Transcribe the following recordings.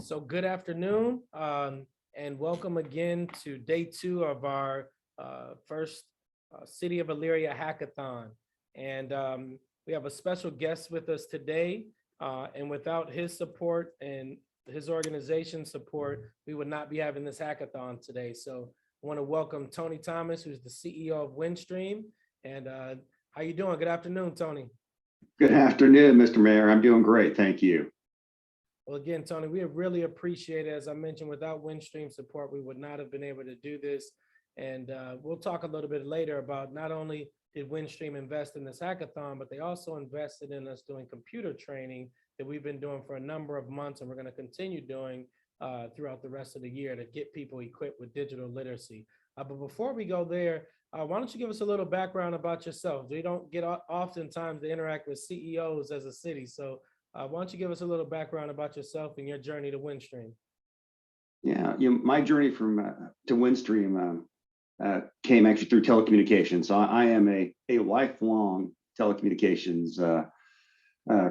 So good afternoon, and welcome again to day two of our first City of Elyria Hackathon. And we have a special guest with us today, and without his support and his organization's support, we would not be having this hackathon today. So I want to welcome Tony Thomas, who's the CEO of Windstream. And how you doing? Good afternoon, Tony. Good afternoon, Mr. Mayor. I'm doing great. Thank you. Well, again, Tony, we really appreciate it. As I mentioned, without Windstream support, we would not have been able to do this. And we'll talk a little bit later about not only did Windstream invest in this hackathon, but they also invested in us doing computer training that we've been doing for a number of months, and we're going to continue doing throughout the rest of the year to get people equipped with digital literacy. But before we go there, why don't you give us a little background about yourself? We don't get oftentimes to interact with CEOs as a city, so why don't you give us a little background about yourself and your journey to Windstream? Yeah, my journey from to Windstream came actually through telecommunications. So I am a lifelong telecommunications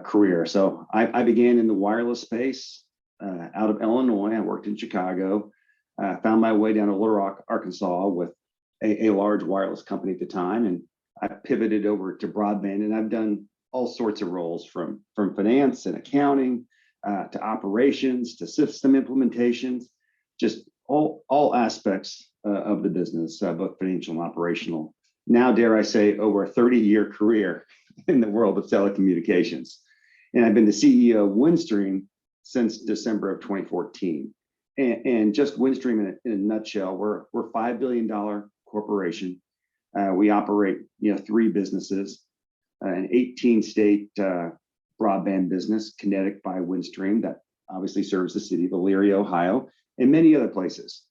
career. So I began in the wireless space out of Illinois. I worked in Chicago, found my way down to Little Rock, Arkansas with a large wireless company at the time. And I pivoted over to broadband, and I've done all sorts of roles from finance and accounting to operations to system implementations, just all aspects of the business, both financial and operational. Now, dare I say, over a 30-year career in the world of telecommunications. And I've been the CEO of Windstream since December of 2014. And just Windstream in a nutshell, we're a $5 billion corporation. We operate 3 businesses. An 18-state broadband business, Kinetic by Windstream, that obviously serves the city of Elyria, Ohio, and many other places.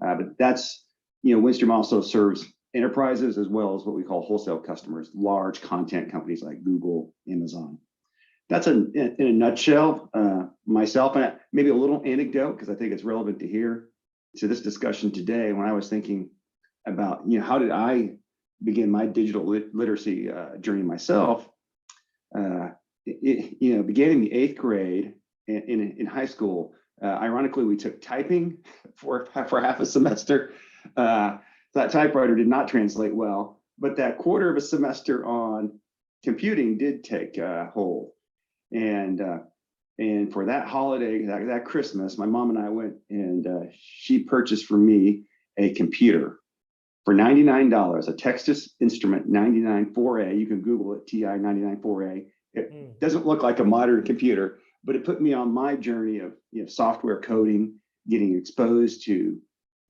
But that's, Windstream also serves enterprises as well as what we call wholesale customers, large content companies like Google, Amazon. That's in a nutshell, myself, and maybe a little anecdote, because I think it's relevant to hear to this discussion today. When I was thinking about, how did I begin my digital literacy journey myself, began in the 8th grade in high school. Ironically, we took typing for half a semester. That typewriter did not translate well, but that quarter of a semester on computing did take hold. And for that holiday, that Christmas, my mom and I went and she purchased for me a computer for $99, a Texas Instrument 994A. You can Google it, TI 994A. It doesn't look like a modern computer, but it put me on my journey of software coding, getting exposed to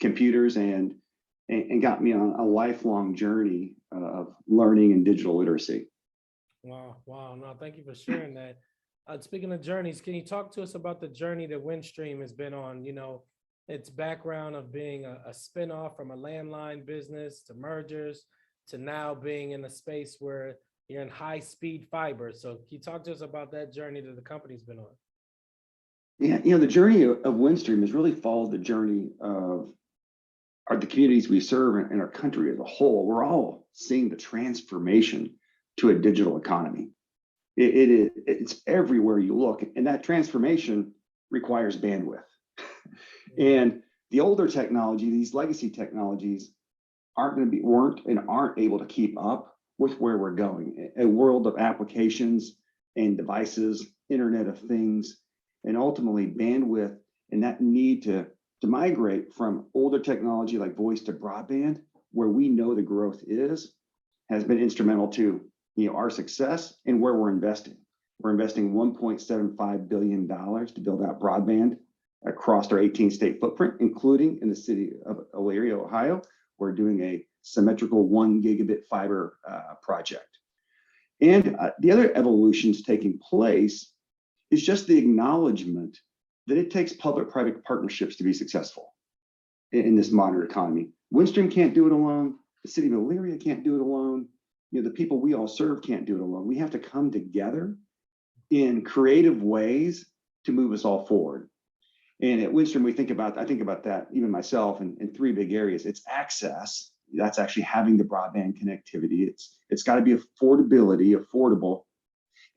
computers, and got me on a lifelong journey of learning and digital literacy. Wow. No, thank you for sharing that. Speaking of journeys, can you talk to us about the journey that Windstream has been on? Its background of being a spinoff from a landline business to mergers to now being in a space where you're in high-speed fiber. So can you talk to us about that journey that the company's been on? Yeah, the journey of Windstream has really followed the journey of the communities we serve in our country as a whole. We're all seeing the transformation to a digital economy. It's everywhere you look, and that transformation requires bandwidth. And the older technology, these legacy technologies, weren't and aren't able to keep up with where we're going. A world of applications and devices, Internet of Things, and ultimately bandwidth, and that need to migrate from older technology like voice to broadband, where we know the growth has been instrumental to our success and where we're investing. We're investing $1.75 billion to build out broadband across our 18-state footprint, including in the city of Elyria, Ohio. We're doing a symmetrical 1 gigabit fiber project. And the other evolutions taking place is just the acknowledgement that it takes public-private partnerships to be successful in this modern economy. Windstream can't do it alone. The city of Elyria can't do it alone. The people we all serve can't do it alone. We have to come together in creative ways to move us all forward. And at Windstream, I think about that, even myself, in 3 big areas. It's access. That's actually having the broadband connectivity. It's got to be affordable.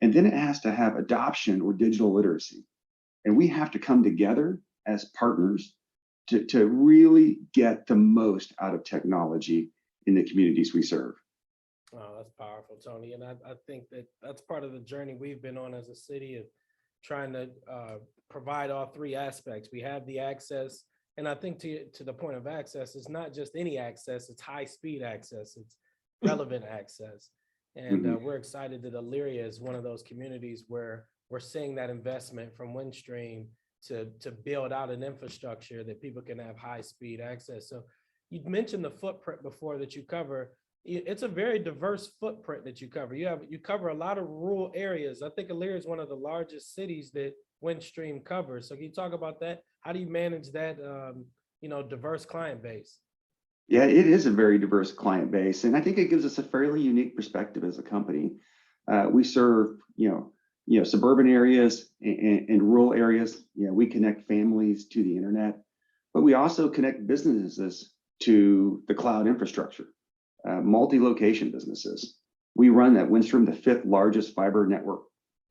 And then it has to have adoption or digital literacy. And we have to come together as partners to really get the most out of technology in the communities we serve. Oh, that's powerful, Tony. And I think that that's part of the journey we've been on as a city of trying to provide all three aspects. We have the access, and I think to the point of access, it's not just any access, it's high speed access, it's relevant access. And we're excited that Elyria is one of those communities where we're seeing that investment from Windstream to build out an infrastructure that people can have high speed access. So you mentioned the footprint before that you cover. It's a very diverse footprint that you cover. You cover a lot of rural areas. I think Elyria is one of the largest cities that Windstream covers. So can you talk about that? How do you manage that diverse client base? Yeah, it is a very diverse client base, and I think it gives us a fairly unique perspective as a company. We serve, suburban areas and rural areas. We connect families to the internet, but we also connect businesses to the cloud infrastructure, multi-location businesses. We run at Windstream the 5th largest fiber network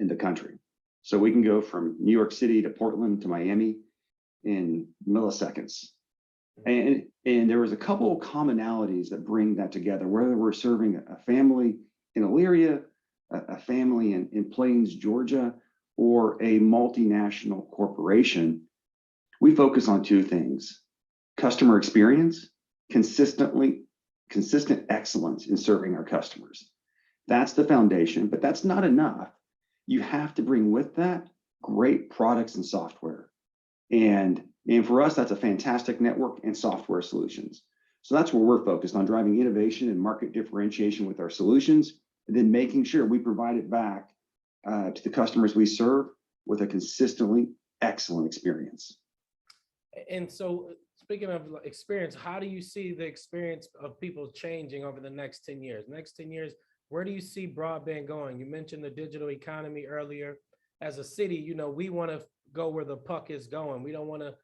in the country. So we can go from New York City to Portland to Miami in milliseconds. And there was a couple of commonalities that bring that together, whether we're serving a family in Elyria, a family in Plains, Georgia, or a multinational corporation. We focus on two things: customer experience, consistent excellence in serving our customers. That's the foundation, but that's not enough. You have to bring with that great products and software. And for us, that's a fantastic network and software solutions. So that's where we're focused on, driving innovation and market differentiation with our solutions, and then making sure we provide it back to the customers we serve with a consistently excellent experience. And so speaking of experience, how do you see the experience of people changing over the next 10 years? Next 10 years, where do you see broadband going? You mentioned the digital economy earlier. As a city, we want to go where the puck is going. We don't want to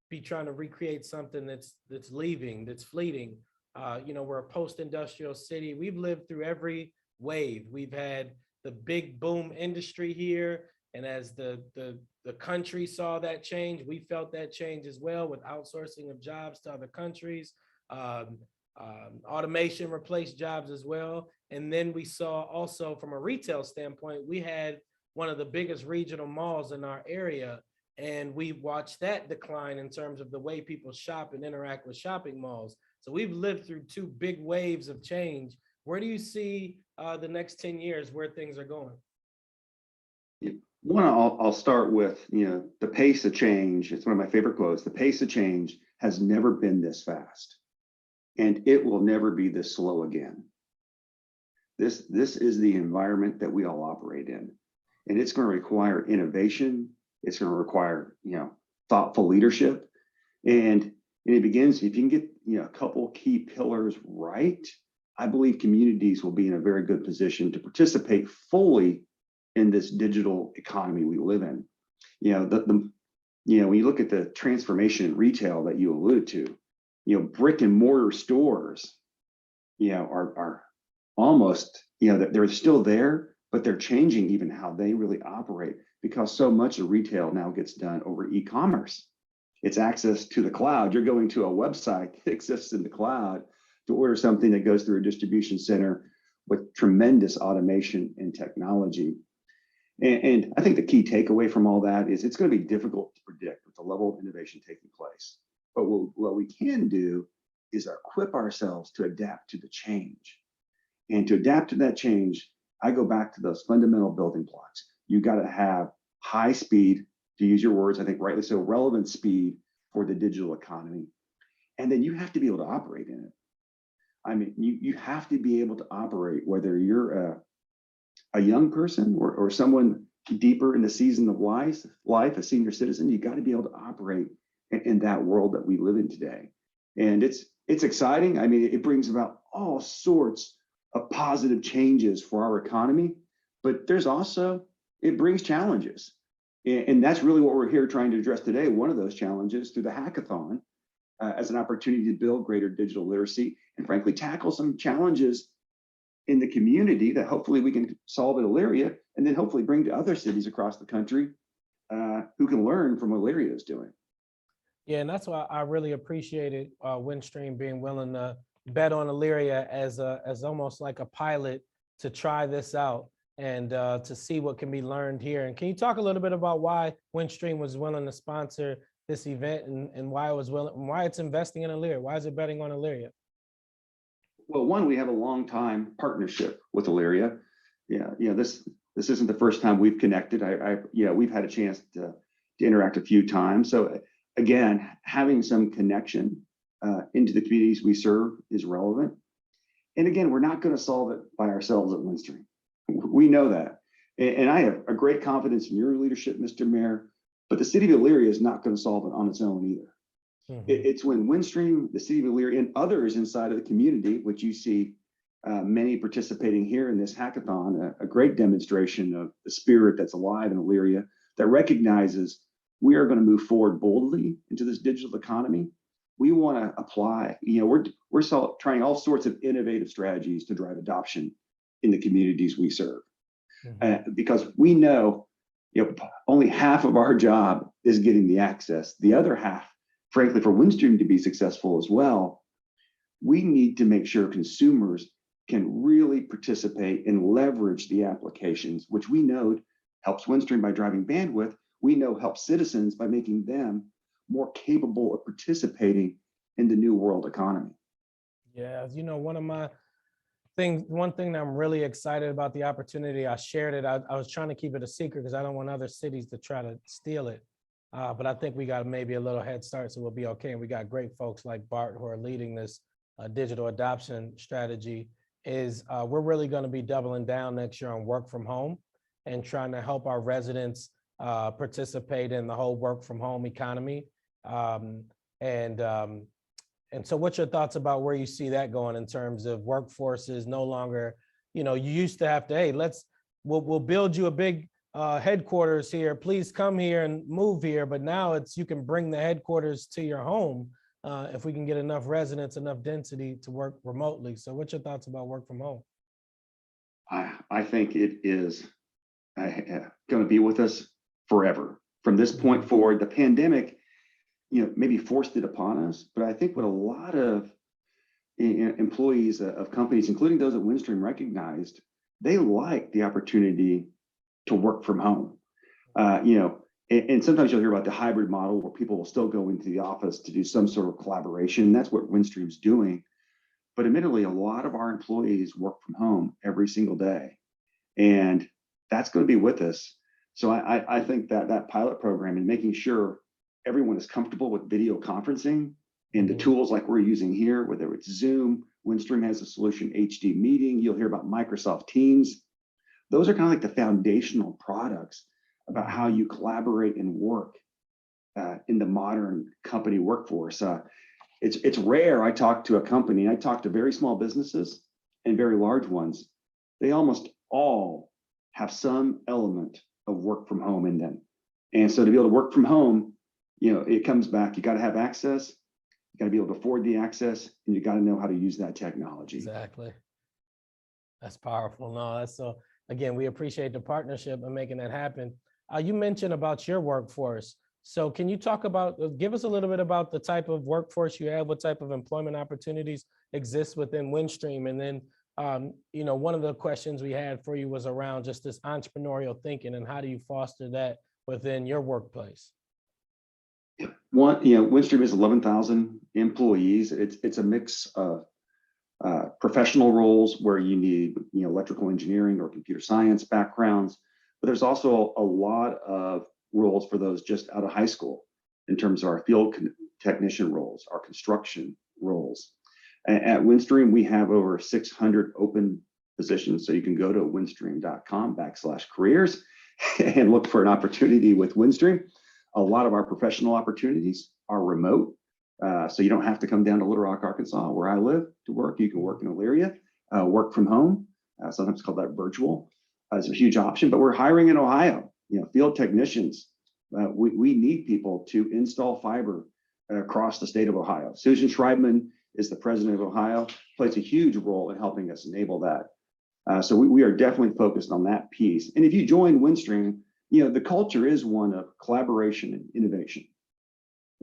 be trying to recreate something that's leaving, that's fleeting. We're a post-industrial city. We've lived through every wave. We've had the big boom industry here, and as the country saw that change, we felt that change as well, with outsourcing of jobs to other countries. Automation replaced jobs as well. And then we saw also, from a retail standpoint, we had one of the biggest regional malls in our area, and we watched that decline in terms of the way people shop and interact with shopping malls. So we've lived through two big waves of change. Where do you see the next 10 years, where things are going? One, I'll start with, the pace of change. It's one of my favorite quotes. The pace of change has never been this fast, and it will never be this slow again. This is the environment that we all operate in, and it's going to require innovation. It's going to require, thoughtful leadership, and it begins, if you can get, a couple key pillars right, I believe communities will be in a very good position to participate fully in this digital economy we live in. When you look at the transformation in retail that you alluded to, brick and mortar stores, are almost, they're still there, but they're changing even how they really operate, because so much of retail now gets done over e-commerce. It's access to the cloud. You're going to a website that exists in the cloud to order something that goes through a distribution center with tremendous automation and technology. And I think the key takeaway from all that is it's going to be difficult to predict with the level of innovation taking place. But what we can do is equip ourselves to adapt to the change. And to adapt to that change, I go back to those fundamental building blocks. You got to have high speed, to use your words, I think rightly so, relevant speed for the digital economy. And then you have to be able to operate in it. I mean, you have to be able to operate, whether you're a young person or someone deeper in the season of life, a senior citizen. You got to be able to operate in that world that we live in today. And it's exciting. I mean, it brings about all sorts of positive changes for our economy, but it brings challenges. And that's really what we're here trying to address today. One of those challenges through the hackathon as an opportunity to build greater digital literacy and frankly tackle some challenges in the community that hopefully we can solve at Elyria, and then hopefully bring to other cities across the country who can learn from what Elyria is doing. Yeah, and that's why I really appreciated Windstream being willing to bet on Elyria as almost like a pilot to try this out and to see what can be learned here. And can you talk a little bit about why Windstream was willing to sponsor this event and why it was why it's investing in Elyria? Why is it betting on Elyria? Well, one, we have a long time partnership with Elyria. This isn't the first time we've connected. We've had a chance to interact a few times. So again, having some connection into the communities we serve is relevant. And again, we're not going to solve it by ourselves at Windstream. We know that. And I have a great confidence in your leadership, Mr. Mayor, but the city of Elyria is not going to solve it on its own either. Mm-hmm. It's when Windstream, the city of Elyria, and others inside of the community, which you see many participating here in this hackathon, a great demonstration of the spirit that's alive in Elyria that recognizes we are going to move forward boldly into this digital economy. We want to apply, we're trying all sorts of innovative strategies to drive adoption in the communities we serve. Mm-hmm. Because we know, only half of our job is getting the access. The other half, frankly, for Windstream to be successful as well, we need to make sure consumers can really participate and leverage the applications, which we know helps Windstream by driving bandwidth. We know helps citizens by making them more capable of participating in the new world economy. Yeah, one thing that I'm really excited about the opportunity, I shared it. I was trying to keep it a secret because I don't want other cities to try to steal it. But I think we got maybe a little head start, so we'll be okay. And we got great folks like Bart who are leading this digital adoption strategy. We're really going to be doubling down next year on work from home and trying to help our residents participate in the whole work from home economy. And so what's your thoughts about where you see that going in terms of workforces no longer, you used to have to, hey, we'll build you a big headquarters here, please come here and move here. But now you can bring the headquarters to your home if we can get enough residents, enough density to work remotely. So what's your thoughts about work from home? I think it is going to be with us forever. From this point forward, the pandemic, maybe forced it upon us, but I think what a lot of employees of companies, including those at Windstream, recognized, they like the opportunity to work from home. And sometimes you'll hear about the hybrid model where people will still go into the office to do some sort of collaboration. That's what Windstream's doing. But admittedly, a lot of our employees work from home every single day, and that's going to be with us. So I think that pilot program and making sure everyone is comfortable with video conferencing and the tools like we're using here, whether it's Zoom, Windstream has a solution, HD Meeting, you'll hear about Microsoft Teams. Those are kind of like the foundational products about how you collaborate and work in the modern company workforce. It's rare. I talk to a company, I talk to very small businesses and very large ones. They almost all have some element of work from home in them. And so to be able to work from home, it comes back, you got to have access, you got to be able to afford the access, and you got to know how to use that technology. Exactly. That's powerful. No, so again, we appreciate the partnership and making that happen. You mentioned about your workforce. So can you give us a little bit about the type of workforce you have, what type of employment opportunities exist within Windstream? And then, one of the questions we had for you was around just this entrepreneurial thinking and how do you foster that within your workplace? Windstream is 11,000 employees. It's a mix of professional roles where you need, electrical engineering or computer science backgrounds, but there's also a lot of roles for those just out of high school in terms of our field technician roles, our construction roles. At Windstream, we have over 600 open positions. So you can go to windstream.com/careers and look for an opportunity with Windstream. A lot of our professional opportunities are remote. So you don't have to come down to Little Rock, Arkansas, where I live to work. You can work in Elyria, work from home. Sometimes called that virtual. It's a huge option, but we're hiring in Ohio, field technicians. We need people to install fiber across the state of Ohio. Susan Schreibman is the president of Ohio, plays a huge role in helping us enable that. So we are definitely focused on that piece. And if you join Windstream, the culture is one of collaboration and innovation.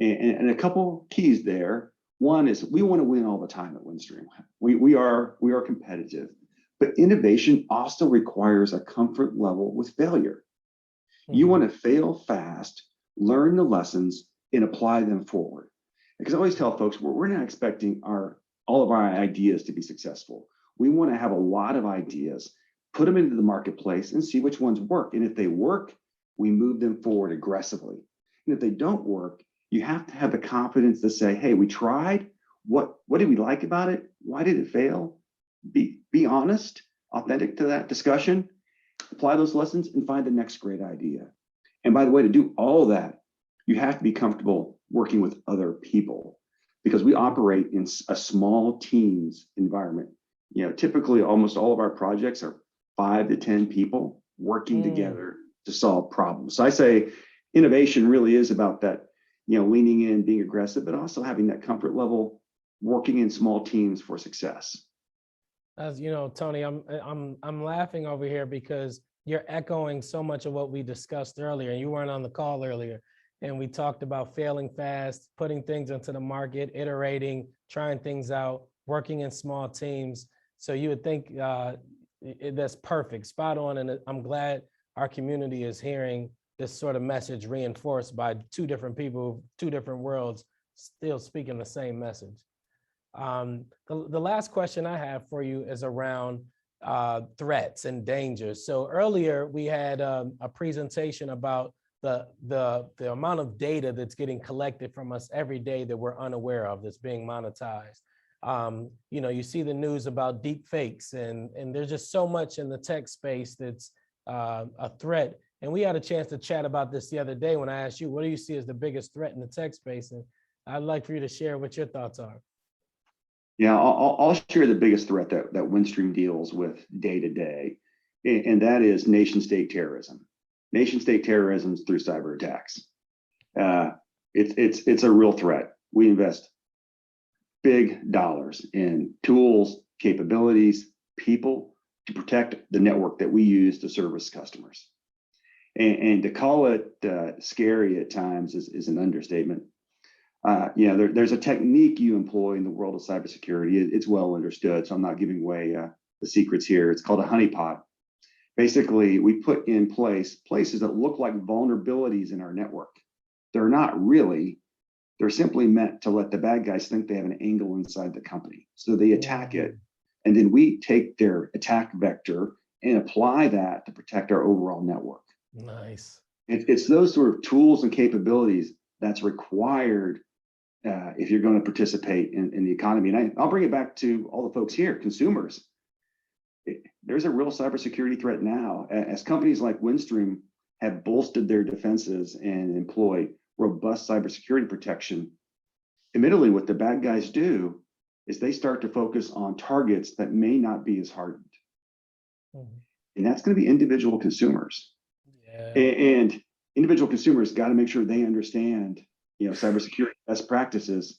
And a couple keys there. One is we want to win all the time at Windstream. We are competitive, but innovation also requires a comfort level with failure. You want to fail fast, learn the lessons, and apply them forward. Because I always tell folks, we're not expecting all of our ideas to be successful. We want to have a lot of ideas, put them into the marketplace and see which ones work. And if they work, we move them forward aggressively. And if they don't work, you have to have the confidence to say, hey, we tried. What did we like about it? Why did it fail? Be honest, authentic to that discussion, apply those lessons and find the next great idea. And by the way, to do all that, you have to be comfortable working with other people because we operate in a small teams environment. Typically almost all of our projects are 5 to 10 people working together to solve problems. So I say innovation really is about that, leaning in, being aggressive, but also having that comfort level, working in small teams for success. As you know, Tony, I'm laughing over here because you're echoing so much of what we discussed earlier. You weren't on the call earlier, and we talked about failing fast, putting things into the market, iterating, trying things out, working in small teams. So you would think that's perfect, spot on, and I'm glad our community is hearing this sort of message reinforced by two different people, two different worlds, still speaking the same message. The last question I have for you is around threats and dangers. So earlier we had a presentation about the amount of data that's getting collected from us every day that we're unaware of, that's being monetized. You see the news about deep fakes, and there's just so much in the tech space that's a threat. And we had a chance to chat about this the other day when I asked you, what do you see as the biggest threat in the tech space? And I'd like for you to share what your thoughts are. Yeah, I'll share the biggest threat that Windstream deals with day to day, and that is nation state terrorism. Nation state terrorism through cyber attacks. It's a real threat. We invest big dollars in tools, capabilities, people to protect the network that we use to service customers. And to call it scary at times is an understatement. There's a technique you employ in the world of cybersecurity. It's well understood, so I'm not giving away the secrets here. It's called a honeypot. Basically, we put in place places that look like vulnerabilities in our network. They're not really. They're simply meant to let the bad guys think they have an angle inside the company. So they attack it, and then we take their attack vector and apply that to protect our overall network. Nice. It's those sort of tools and capabilities that's required if you're going to participate in the economy. And I'll bring it back to all the folks here, consumers. There's a real cybersecurity threat now, as companies like Windstream have bolstered their defenses and employ robust cybersecurity protection. Admittedly, what the bad guys do is they start to focus on targets that may not be as hardened. And that's going to be individual consumers. Yeah. And individual consumers got to make sure they understand, cybersecurity best practices.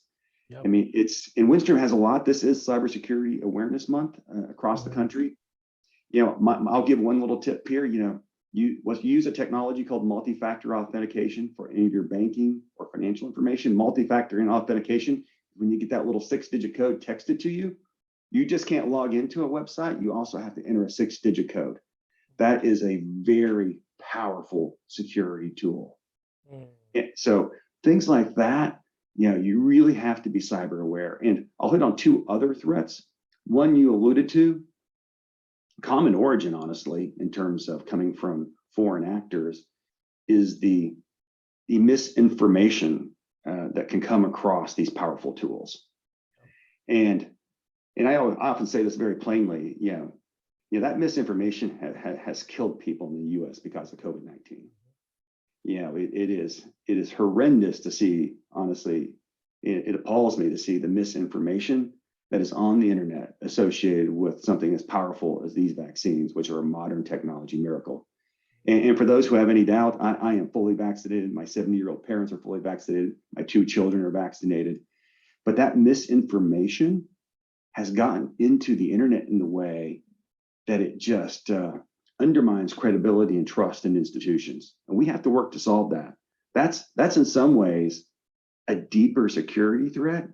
Yep. I mean, Windstream has a lot. This is Cybersecurity Awareness Month across the country. I'll give one little tip here. You use a technology called multi-factor authentication for any of your banking or financial information. Multi-factor authentication, when you get that little 6-digit code texted to you, you just can't log into a website. You also have to enter a 6-digit code. That is a very powerful security tool. So things like that, you really have to be cyber aware. And I'll hit on 2 other threats. One you alluded to, common origin, honestly, in terms of coming from foreign actors, is the misinformation that can come across these powerful tools. And I often say this very plainly, that misinformation has killed people in the US because of COVID-19. It is horrendous to see, honestly. It appalls me to see the misinformation that is on the internet associated with something as powerful as these vaccines, which are a modern technology miracle. And for those who have any doubt, I am fully vaccinated. My 70-year-old parents are fully vaccinated. My 2 children are vaccinated. But that misinformation has gotten into the internet in the way that it just undermines credibility and trust in institutions. And we have to work to solve that. That's in some ways a deeper security threat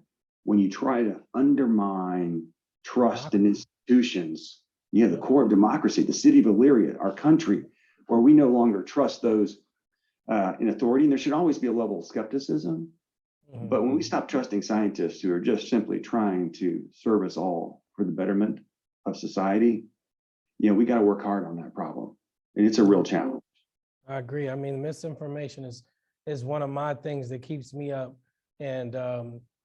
when you try to undermine trust in institutions. You know, the core of democracy, the city of Elyria, our country, where we no longer trust those in authority. And there should always be a level of skepticism. But when we stop trusting scientists who are just simply trying to serve us all for the betterment of society, you know, we got to work hard on that problem. And it's a real challenge. I agree. I mean, misinformation is one of my things that keeps me up. And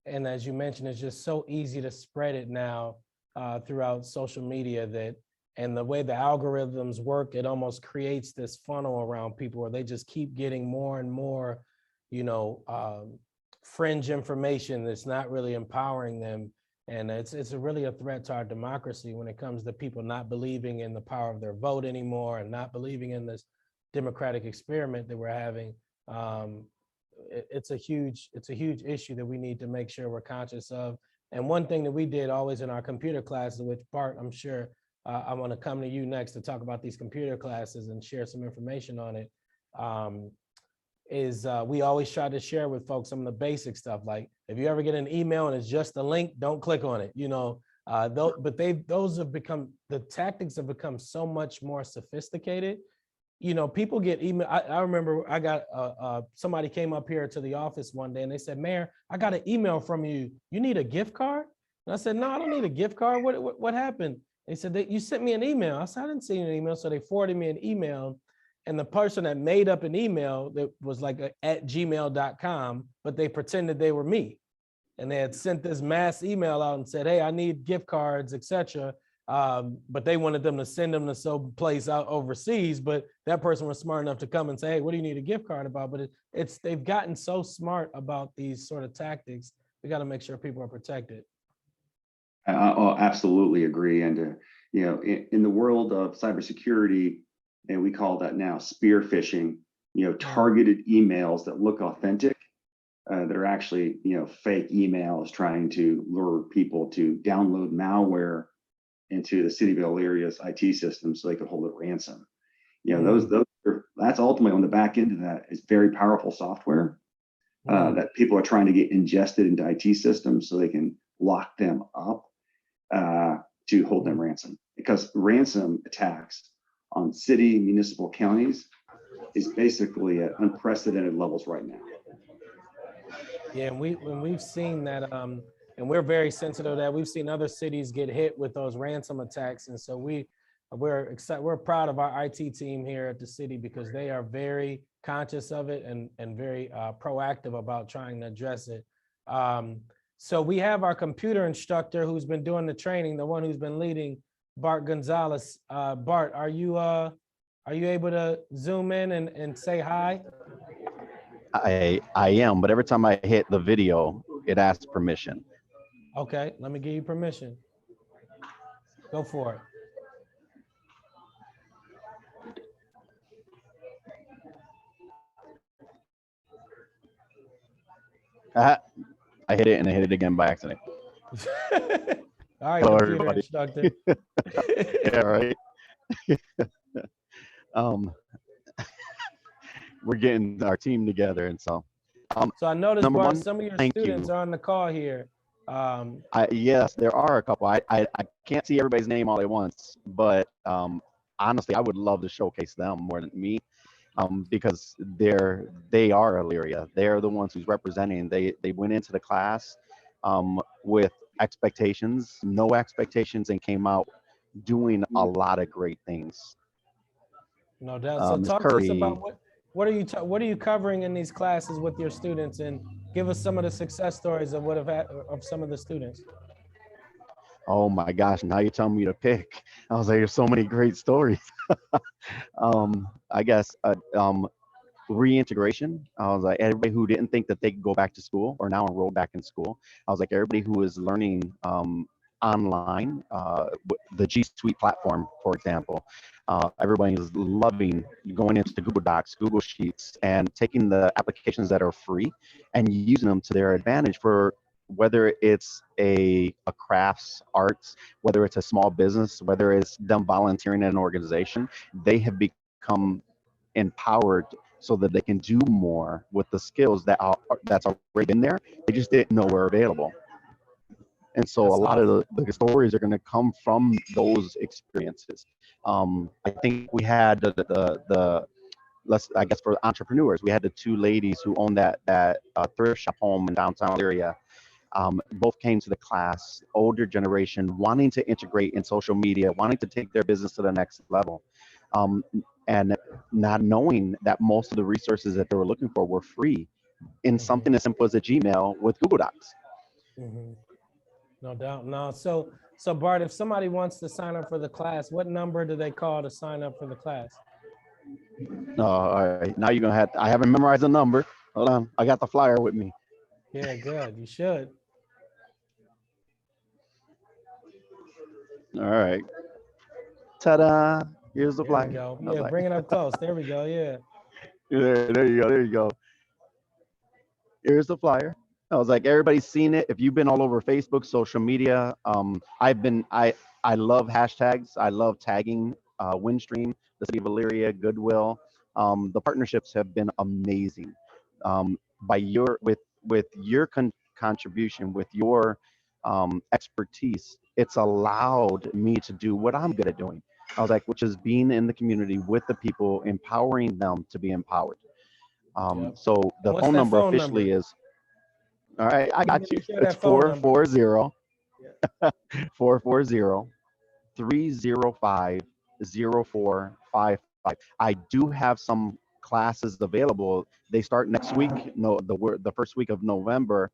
as you mentioned, it's just so easy to spread it now throughout social media and the way the algorithms work, it almost creates this funnel around people where they just keep getting more and more, you know, fringe information that's not really empowering them. And it's really a threat to our democracy when it comes to people not believing in the power of their vote anymore and not believing in this democratic experiment that we're having. It's a huge issue that we need to make sure we're conscious of. And one thing that we did always in our computer classes, which Bart, I'm sure I want to come to you next to talk about these computer classes and share some information on it, is we always try to share with folks some of the basic stuff. Like if you ever get an email and it's just a link, don't click on it, you know. The tactics have become so much more sophisticated. You know, people get email. I remember I got somebody came up here to the office one day and they said, "Mayor, I got an email from you. You need a gift card?" And I said, "No, I don't need a gift card. What happened?" They said, "You sent me an email." I said, "I didn't see an email." So they forwarded me an email. And the person that made up an email that was like at gmail.com, but they pretended they were me. And they had sent this mass email out and said, "Hey, I need gift cards, etc." But they wanted them to send them to some place out overseas. But that person was smart enough to come and say, "Hey, what do you need a gift card about?" But they've gotten so smart about these sort of tactics. We got to make sure people are protected. I'll absolutely agree. And you know, in the world of cybersecurity, and we call that now spear phishing, you know, targeted emails that look authentic, that are actually, you know, fake emails trying to lure people to download malware into the city of Elyria's IT system so they could hold it ransom. You know, that's ultimately on the back end of that is very powerful software that people are trying to get ingested into IT systems so they can lock them up to hold them ransom. Because ransom attacks on city, municipal, counties is basically at unprecedented levels right now. Yeah, and we've seen that, and we're very sensitive to that. We've seen other cities get hit with those ransom attacks, and so we're excited. We're proud of our IT team here at the city because they are very conscious of it and very proactive about trying to address it. So we have our computer instructor who's been doing the training, the one who's been leading, Bart Gonzalez. Bart, are you able to zoom in and say hi? I am, but every time I hit the video, it asks permission. Okay, let me give you permission. Go for it. I hit it and I hit it again by accident. All right, Hello, computer everybody. instructor. Yeah, right. We're getting our team together, and so. So I noticed, Number Bart, one, some of your thank students you. are on the call here. Yes, there are a couple. I can't see everybody's name all at once, but honestly, I would love to showcase them more than me, because they are Elyria. They're the ones who's representing. They went into the class with expectations, no expectations, and came out doing a lot of great things. No doubt. So Ms. talk to us Curry, about what are you covering in these classes with your students, and give us some of the success stories of of some of the students. oh my gosh, now you're telling me to pick. I was like, there's so many great stories. I guess reintegration. I was like, everybody who didn't think that they could go back to school or now enroll back in school. I was like, everybody who is learning online, the G Suite platform, for example. Everybody is loving going into Google Docs, Google Sheets, and taking the applications that are free and using them to their advantage for whether it's a crafts, arts, whether it's a small business, whether it's them volunteering in an organization, they have become empowered so that they can do more with the skills that's already been there. They just didn't know were available. And so a That's lot of awesome. the stories are going to come from those experiences. I think we had the let's, I guess, for entrepreneurs, we had the two ladies who owned that thrift shop home in downtown area. Both came to the class, older generation, wanting to integrate in social media, wanting to take their business to the next level, and not knowing that most of the resources that they were looking for were free in Mhm, something as simple as a Gmail with Google Docs. mhm. No doubt. No. So Bart, if somebody wants to sign up for the class, what number do they call to sign up for the class? All right, now you're gonna have. I haven't memorized the number. Hold on, I got the flyer with me. Yeah, good. You should. All right, ta-da! Here's the There we flyer. go. I was Yeah, like, bring it up close. There we go. Yeah. there you go, there you go. Here's the flyer. I was like, everybody's seen it. If you've been all over Facebook, social media, I love hashtags. I love tagging Windstream, the city of Elyria, Goodwill. The partnerships have been amazing. By your with your contribution, with your expertise, it's allowed me to do what I'm good at doing. I was like, which is being in the community with the people, empowering them to be empowered. Yep. So And the what's phone that number phone number? officially is, all right, I Give got me you. share It's that phone number. 440 Yeah. 440 305 0455. I do have some classes available. They start next week, no, the first week of November.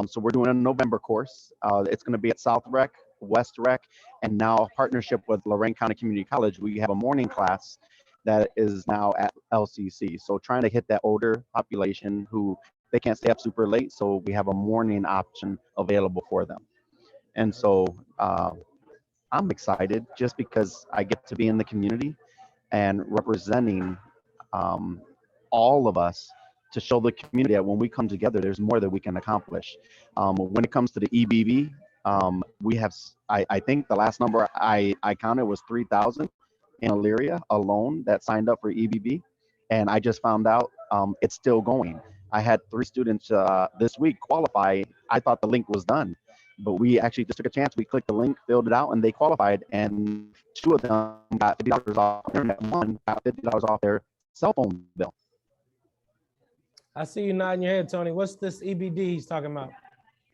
So we're doing a November course. It's going to be at South Rec, West Rec, and now a partnership with Lorain County Community College. We have a morning class that is now at LCC. So trying to hit that older population who they can't stay up super late. So we have a morning option available for them. And so I'm excited just because I get to be in the community and representing um, all of us to show the community that when we come together, there's more that we can accomplish. When it comes to the EBV, we have, I think the last number I counted was 3,000 in Elyria alone that signed up for EBV. And I just found out it's still going. I had 3 students this week qualify. I thought the link was done, but we actually just took a chance. We clicked the link, filled it out, and they qualified. And 2 of them got $50 off internet. One got $50 off their cell phone bill. I see you nodding your head, Tony. What's this EBD he's talking about?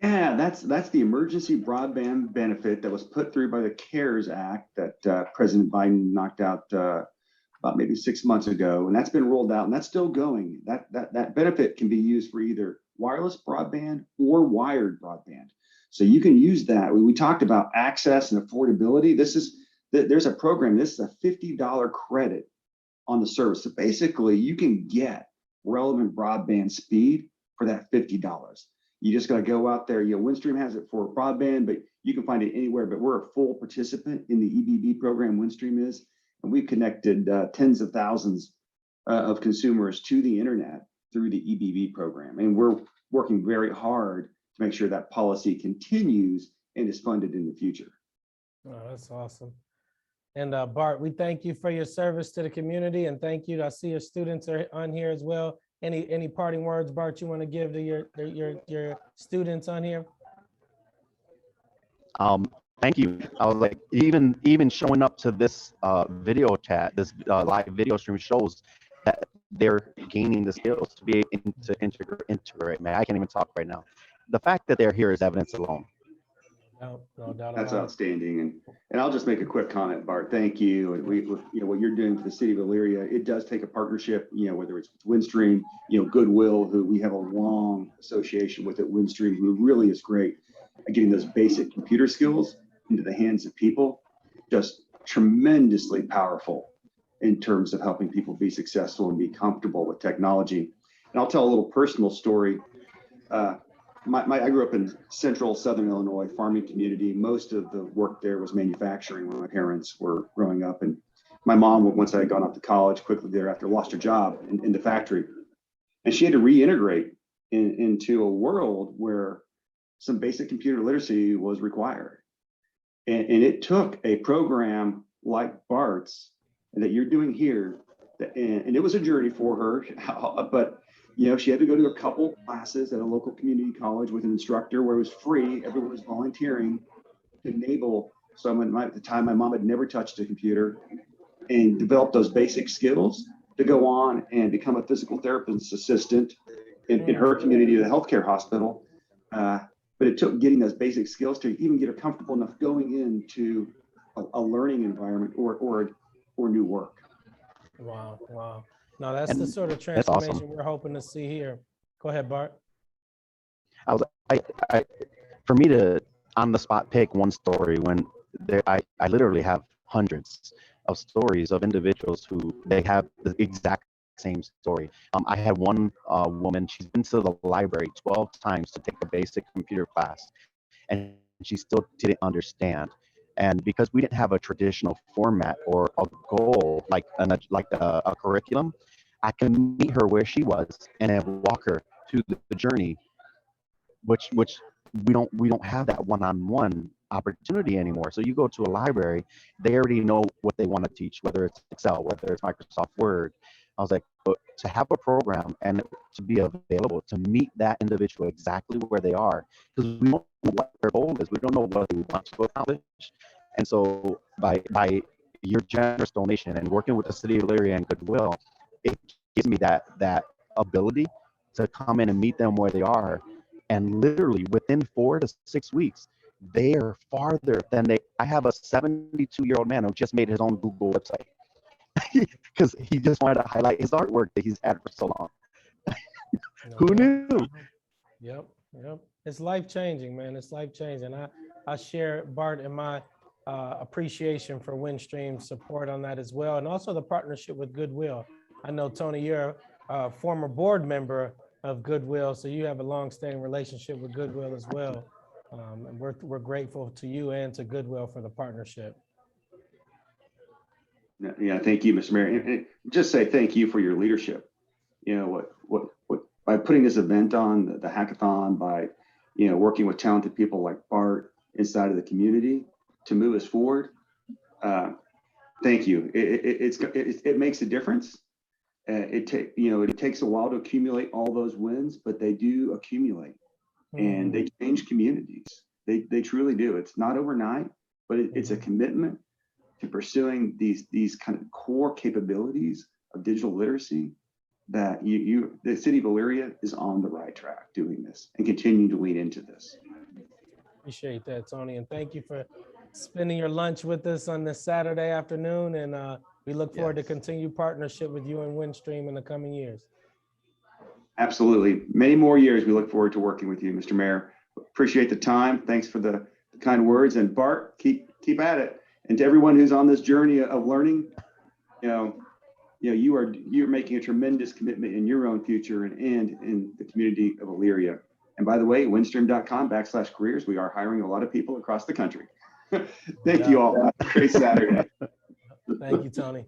Yeah, that's the emergency broadband benefit that was put through by the CARES Act that President Biden knocked out about maybe 6 months ago, and that's been rolled out, and that's still going. That benefit can be used for either wireless broadband or wired broadband. So you can use that. We talked about access and affordability. There's a program. This is a $50 credit on the service. So basically, you can get relevant broadband speed for that $50. You just got to go out there. Windstream has it for broadband, but you can find it anywhere. But we're a full participant in the EBB program. Windstream is, and we've connected tens of thousands of consumers to the internet through the EBB program. And we're working very hard to make sure that policy continues and is funded in the future. Oh, that's awesome. And Bart, we thank you for your service to the community, and thank you. I see your students are on here as well. Any parting words, Bart, you want to give to your students on here? Thank you. I was like, even showing up to this video chat, this live video stream shows that they're gaining the skills to be able to integrate. Man, I can't even talk right now. The fact that they're here is evidence alone. No doubt That's about it. outstanding. And I'll just make a quick comment, Bart. Thank you. And what you're doing for the city of Elyria, it does take a partnership, whether it's with Windstream, Goodwill, who we have a long association with at Windstream, who really is great at getting those basic computer skills into the hands of people. Just tremendously powerful in terms of helping people be successful and be comfortable with technology. And I'll tell a little personal story. I grew up in central Southern Illinois farming community. Most of the work there was manufacturing when my parents were growing up. And my mom, once I had gone off to college, quickly thereafter lost her job in the factory. And she had to reintegrate into a world where some basic computer literacy was required. And it took a program like BART's that you're doing here, and it was a journey for her, but she had to go to a couple classes at a local community college with an instructor where it was free. Everyone was volunteering to enable someone. At the time, my mom had never touched a computer, and develop those basic skills to go on and become a physical therapist assistant in her community at a healthcare hospital. But it took getting those basic skills to even get her comfortable enough going into a learning environment or new work. Wow. Wow. No, that's the sort of That's transformation awesome. we're hoping to see here. Go ahead, Bart. For me to on the spot pick one story when I literally have hundreds of stories of individuals who they have the exact same story. I had one woman, she's been to the library 12 times to take a basic computer class, and she still didn't understand. And because we didn't have a traditional format or a goal like a curriculum, I can meet her where she was and then walk her through the journey, which we don't have that one-on-one opportunity anymore. So you go to a library, they already know what they want to teach, whether it's Excel, whether it's Microsoft Word. I was like, but to have a program and to be available to meet that individual exactly where they are, because we don't know what their goal is, we don't know what they want to accomplish. And so by your generous donation and working with the city of Elyria and Goodwill, it gives me that ability to come in and meet them where they are. And literally within 4 to 6 weeks, they are farther than I have a 72-year-old man who just made his own Google website because he just wanted to highlight his artwork that he's had for so long. Who knew? Yep. It's life changing, man. It's life changing. I share Bart and my appreciation for Windstream's support on that as well, and also the partnership with Goodwill. I know, Tony, you're a former board member of Goodwill, so you have a long-standing relationship with Goodwill as well. And we're grateful to you and to Goodwill for the partnership. Yeah, thank you, Mr. Mayor. And just say thank you for your leadership. What by putting this event on, the hackathon, by working with talented people like Bart inside of the community to move us forward. Thank you. It makes a difference. It takes a while to accumulate all those wins, but they do accumulate, and they change communities. They truly do. It's not overnight, but it's a commitment to pursuing these kind of core capabilities of digital literacy that the city of Elyria is on the right track doing this and continuing to lean into this. Appreciate that, Tony, and thank you for spending your lunch with us on this Saturday afternoon. And we look forward to continued partnership with you and Windstream in the coming years. Absolutely. Many more years we look forward to working with you, Mr. Mayor. Appreciate the time. Thanks for the kind words. And Bart, keep at it. And to everyone who's on this journey of learning, you're making a tremendous commitment in your own future and in the community of Elyria. And by the way, windstream.com/careers, we are hiring a lot of people across the country. Thank you all. Have a great Saturday. Thank you, Tony.